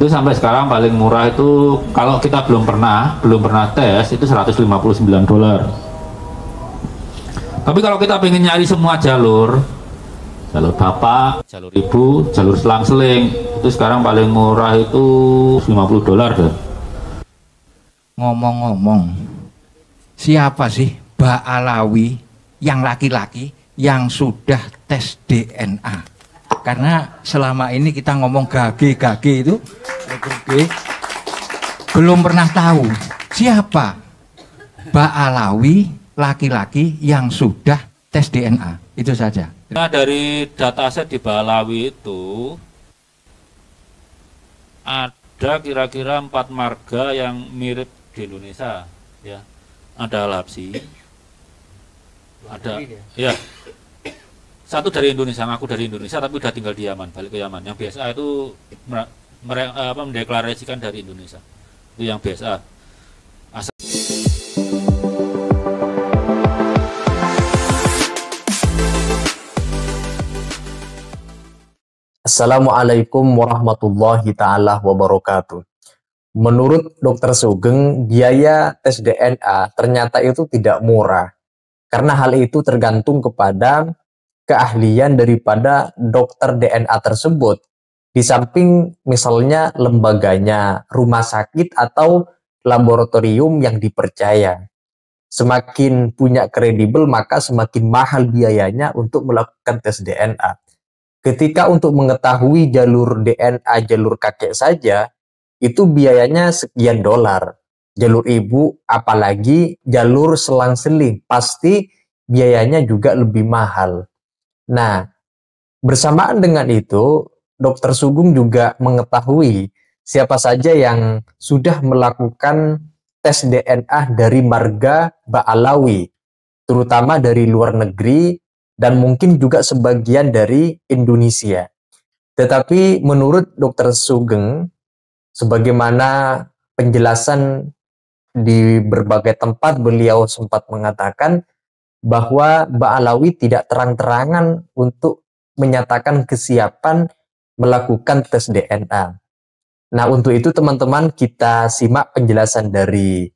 Itu sampai sekarang paling murah itu kalau kita belum pernah tes itu $159. Tapi kalau kita pengen nyari semua jalur bapak, jalur ibu, jalur selang-seling, itu sekarang paling murah itu $50 deh. Ngomong-ngomong, siapa sih Mbak Alawi yang laki-laki yang sudah tes DNA? Karena selama ini kita ngomong gage itu belum pernah tahu siapa Mbak Alawi laki-laki yang sudah tes DNA. Itu saja. Nah, dari dataset di Balawi itu ada kira-kira 4 marga yang mirip di Indonesia, ya. Ada Lapsi, ada, ya. Satu dari Indonesia, ngaku dari Indonesia tapi udah tinggal di Yaman, balik ke Yaman. Yang BSA itu mendeklarasikan dari Indonesia. Itu yang BSA. Assalamualaikum warahmatullahi ta'ala wabarakatuh. Menurut Dr. Sugeng, biaya tes DNA ternyata itu tidak murah. Karena hal itu tergantung kepada keahlian daripada dokter DNA tersebut. Di samping misalnya lembaganya, rumah sakit atau laboratorium yang dipercaya. Semakin punya kredibel maka semakin mahal biayanya untuk melakukan tes DNA. Ketika untuk mengetahui jalur DNA jalur kakek saja, itu biayanya sekian dolar. Jalur ibu, apalagi jalur selang-seling, pasti biayanya juga lebih mahal. Nah, bersamaan dengan itu, Dr. Sugeng juga mengetahui siapa saja yang sudah melakukan tes DNA dari marga Mbak Alawi, terutama dari luar negeri, dan mungkin juga sebagian dari Indonesia. Tetapi menurut Dr. Sugeng, sebagaimana penjelasan di berbagai tempat, beliau sempat mengatakan bahwa Mbak Alawi tidak terang-terangan untuk menyatakan kesiapan melakukan tes DNA. Nah, untuk itu teman-teman kita simak penjelasan dari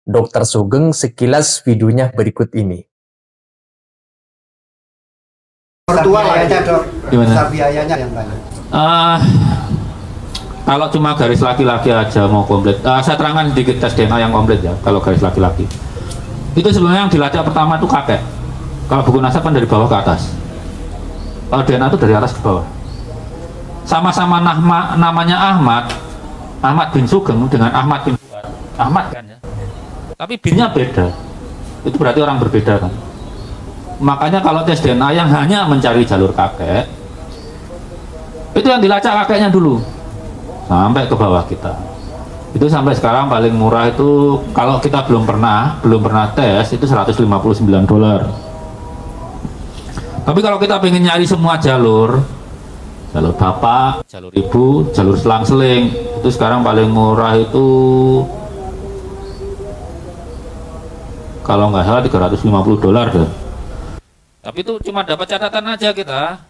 Dr. Sugeng sekilas videonya berikut ini. Biayanya dok, Gimana? biayanya yang banyak. Kalau cuma garis laki-laki aja mau komplit, saya terangkan sedikit tes DNA yang komplit ya. Kalau garis laki-laki itu sebenarnya yang dilacak pertama itu kakek. Kalau buku nasab kan dari bawah ke atas. Kalau DNA itu dari atas ke bawah. Sama-sama namanya Ahmad bin Sugeng dengan Ahmad bin Fuad. Ahmad kan ya. Tapi binnya beda. Itu berarti orang berbeda kan. Makanya kalau tes DNA yang hanya mencari jalur kakek, itu yang dilacak kakeknya dulu sampai ke bawah kita. Itu sampai sekarang paling murah itu kalau kita belum pernah tes itu $159. Tapi kalau kita pengen nyari semua jalur bapak, jalur ibu, jalur selang-seling, itu sekarang paling murah itu kalau nggak salah $350 deh. Tapi itu cuma dapat catatan aja kita.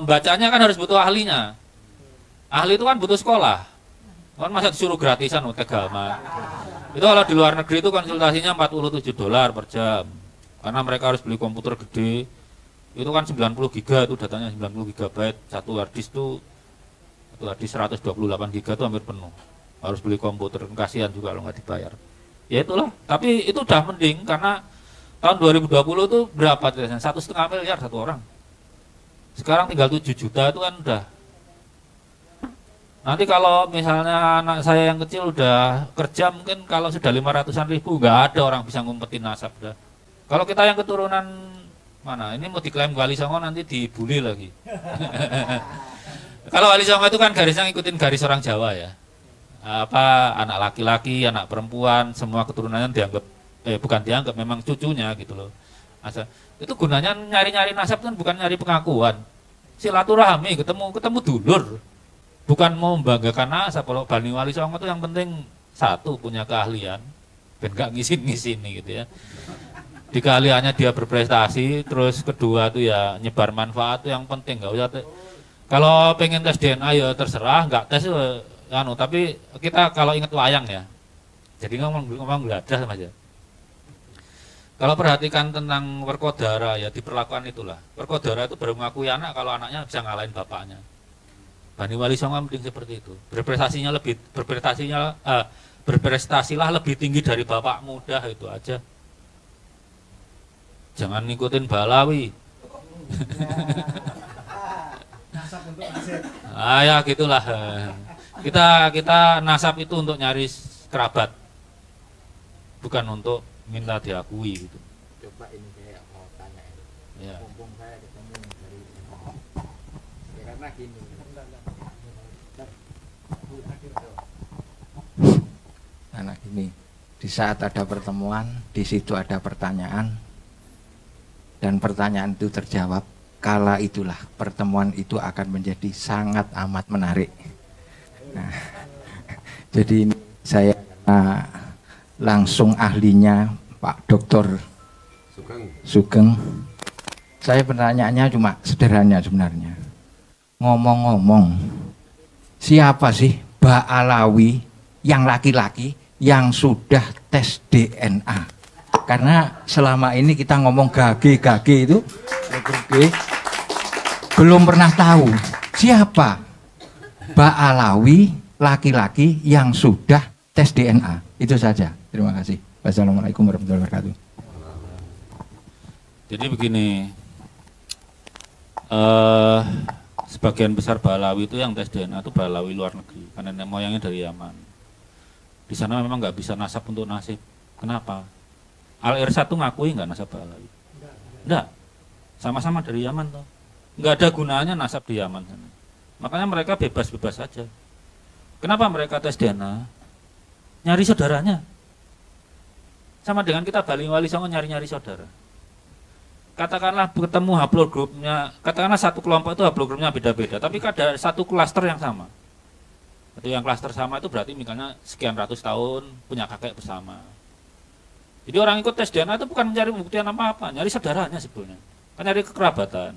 Bacanya kan harus butuh ahlinya. Ahli itu kan butuh sekolah. Kan masa disuruh gratisan tegama. Itu kalau di luar negeri itu konsultasinya $47 per jam. Karena mereka harus beli komputer gede. Itu kan 90 giga itu datanya 90 GB. Satu hard disk 128 giga itu hampir penuh. Harus beli komputer, kasihan juga kalau nggak dibayar. Ya itulah. Tapi itu udah mending karena tahun 2020 itu berapa tesnya? 1,5 miliar satu orang. Sekarang tinggal 7 juta itu kan udah. Nanti kalau misalnya anak saya yang kecil udah kerja mungkin kalau sudah 500-an ribu nggak ada orang bisa ngumpetin nasab dah. Kalau kita yang keturunan mana? Ini mau diklaim Wali Songo nanti dibully lagi. Kalau Wali Songo itu kan garisnya ngikutin garis orang Jawa ya. Apa anak laki-laki, anak perempuan, semua keturunannya dianggap bukan dianggap, memang cucunya gitu loh. Itu gunanya nyari-nyari nasab kan bukan nyari pengakuan, silaturahmi, ketemu dulur, bukan mau membanggakan nasab. Kalau Bani Wali Songo itu yang penting satu punya keahlian, ben gak ngisin-ngisini gitu ya. Di keahliannya dia berprestasi, terus kedua tuh ya nyebar manfaat tuh yang penting, nggak usah kalau pengen tes DNA ya terserah, nggak tes tapi kita kalau ingat wayang ya, jadi ngomong geladah Mas ya. Kalau perhatikan tentang Werkodara ya diperlakukan itulah. Werkodara itu baru mengakui anak kalau anaknya bisa ngalahin bapaknya. Bani Wali Songo mending seperti itu. Berprestasilah lebih tinggi dari bapak muda, itu aja. Jangan ngikutin Balawi. Ya gitulah. Kita nasab itu untuk nyari kerabat, bukan untuk minta diakui gitu. Coba ini saya mau tanya Ya. mumpung saya ketemu dari ya, karena gini Anak ini, di saat ada pertemuan, di situ ada pertanyaan, dan pertanyaan itu terjawab. Kala itulah pertemuan itu akan menjadi sangat amat menarik. Nah, jadi ini saya langsung ahlinya Pak Dr. Sugeng. Saya pertanyaannya cuma sederhana sebenarnya. Ngomong-ngomong, siapa sih Mbak Alawi yang laki-laki yang sudah tes DNA? Karena selama ini kita ngomong gage itu belum pernah tahu siapa Mbak Alawi laki-laki yang sudah tes DNA. Itu saja. Terima kasih. Wassalamualaikum warahmatullahi wabarakatuh. Jadi begini, sebagian besar Balawi itu yang tes DNA itu Balawi luar negeri, karena nenek moyangnya dari Yaman. Di sana memang nggak bisa nasab untuk nasib. Kenapa? Al-Irsyad tuh ngakui nggak nasab Balawi? Enggak. Sama-sama dari Yaman tuh. Nggak ada gunanya nasab di Yaman sana. Makanya mereka bebas-bebas saja. Kenapa mereka tes DNA? Nyari saudaranya. Sama dengan kita Bali Wali Songo nyari-nyari saudara. Katakanlah ketemu haplogrupnya, katakanlah satu kelompok itu haplogrupnya beda-beda, tapi ada satu klaster yang sama. Itu yang klaster sama itu berarti misalnya sekian ratus tahun punya kakek bersama. Jadi orang ikut tes DNA itu bukan mencari pembuktian apa-apa, nyari saudaranya sebetulnya, kan nyari kekerabatan.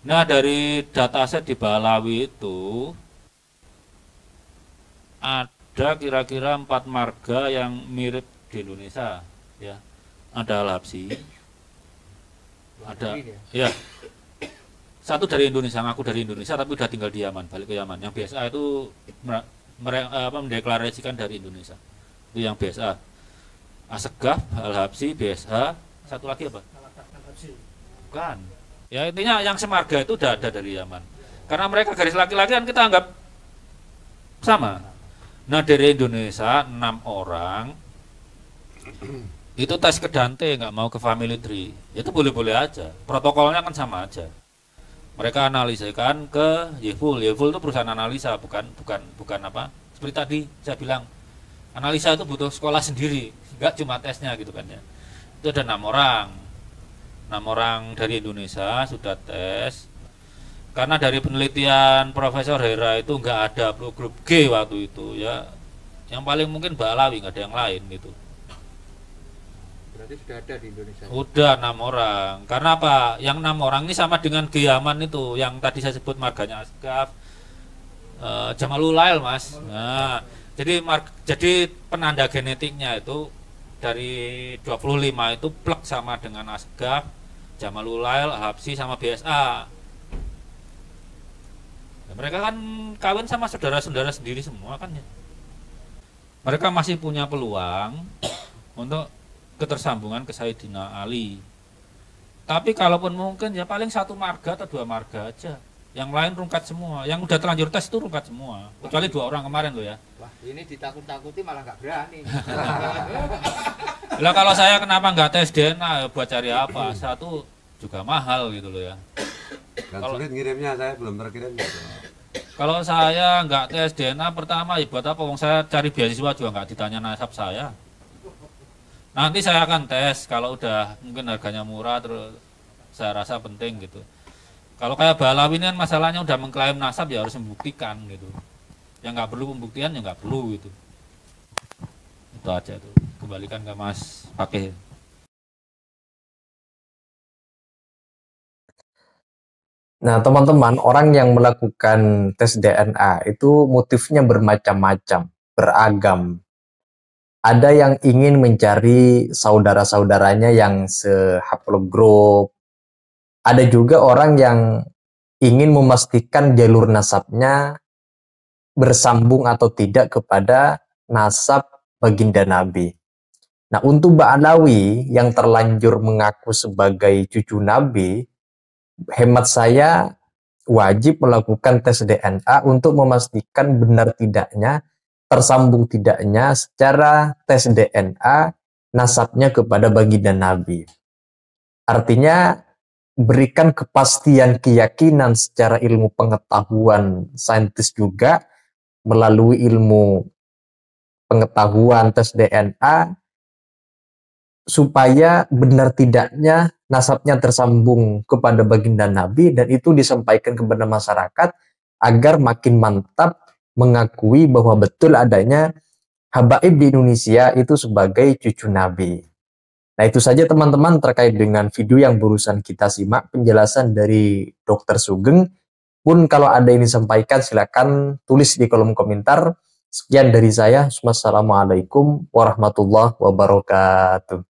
Nah dari dataset di Balawi itu ada kira-kira 4 marga yang mirip di Indonesia, ya. Ada Al-Habsyi, ada ya satu dari Indonesia, ngaku dari Indonesia tapi udah tinggal di Yaman, balik ke Yaman. Yang BSA itu mendeklarasikan dari Indonesia, itu yang BSA. Asegaf, Al-Habsyi, BSA, satu lagi apa? Bukan. Ya intinya yang semarga itu udah ada dari Yaman. Karena mereka garis laki-laki kan kita anggap sama. Nah dari Indonesia 6 orang itu tes ke Dante, nggak mau ke family tree, itu boleh-boleh aja, protokolnya kan sama aja. Mereka analisikan ke Yeful itu perusahaan analisa, bukan apa seperti tadi saya bilang, analisa itu butuh sekolah sendiri, nggak cuma tesnya gitu kan ya. Itu ada 6 orang dari Indonesia sudah tes. Karena dari penelitian Profesor Hera itu nggak ada grup G waktu itu ya, yang paling mungkin Balawi, nggak ada yang lain gitu. berarti sudah ada di Indonesia. Udah 6 orang. Karena apa? Yang 6 orang ini sama dengan Giyaman itu, yang tadi saya sebut marganya Asgaf, Jamalulail Mas. Nah, jadi penanda genetiknya itu dari 25 itu plek sama dengan Asgaf, Jamalulail, Habsyi sama BSA. Nah, mereka kan kawin sama saudara-saudara sendiri semua kan ya. Mereka masih punya peluang untuk ketersambungan ke Sayyidina Ali. Tapi kalaupun mungkin ya paling 1 marga atau 2 marga aja. Yang lain rungkat semua. Yang udah terlanjur tes itu rungkat semua. Kecuali 2 orang kemarin loh ya. Wah, ini ditakut-takuti malah nggak berani. Lah kalau saya kenapa nggak tes DNA, buat cari apa? Satu juga mahal gitu loh ya. Dan sulit ngirimnya, saya belum terkirim gitu. Kalau saya nggak tes DNA pertama ya buat apa? Wong saya cari beasiswa juga nggak ditanya nasab saya. Nanti saya akan tes kalau udah mungkin harganya murah, terus saya rasa penting gitu. Kalau kayak Balawi ini kan masalahnya udah mengklaim nasab ya harus membuktikan gitu. Yang nggak perlu pembuktian ya nggak perlu gitu. Itu aja tuh. Kembalikan ke Mas Fakih. Nah, teman-teman, orang yang melakukan tes DNA itu motifnya bermacam-macam, beragam. Ada yang ingin mencari saudara-saudaranya yang sehaplogrup. Ada juga orang yang ingin memastikan jalur nasabnya bersambung atau tidak kepada nasab baginda Nabi. Nah, untuk Mbak Alawi yang terlanjur mengaku sebagai cucu Nabi, hemat saya wajib melakukan tes DNA untuk memastikan benar tidaknya, tersambung tidaknya secara tes DNA nasabnya kepada baginda Nabi. Artinya, berikan kepastian keyakinan secara ilmu pengetahuan saintis juga melalui ilmu pengetahuan tes DNA supaya benar tidaknya nasabnya tersambung kepada baginda Nabi, dan itu disampaikan kepada masyarakat agar makin mantap mengakui bahwa betul adanya habaib di Indonesia itu sebagai cucu Nabi. Nah, itu saja teman-teman terkait dengan video yang barusan kita simak penjelasan dari Dr. Sugeng. Pun kalau ada yang disampaikan silakan tulis di kolom komentar. Sekian dari saya. Wassalamualaikum warahmatullahi wabarakatuh.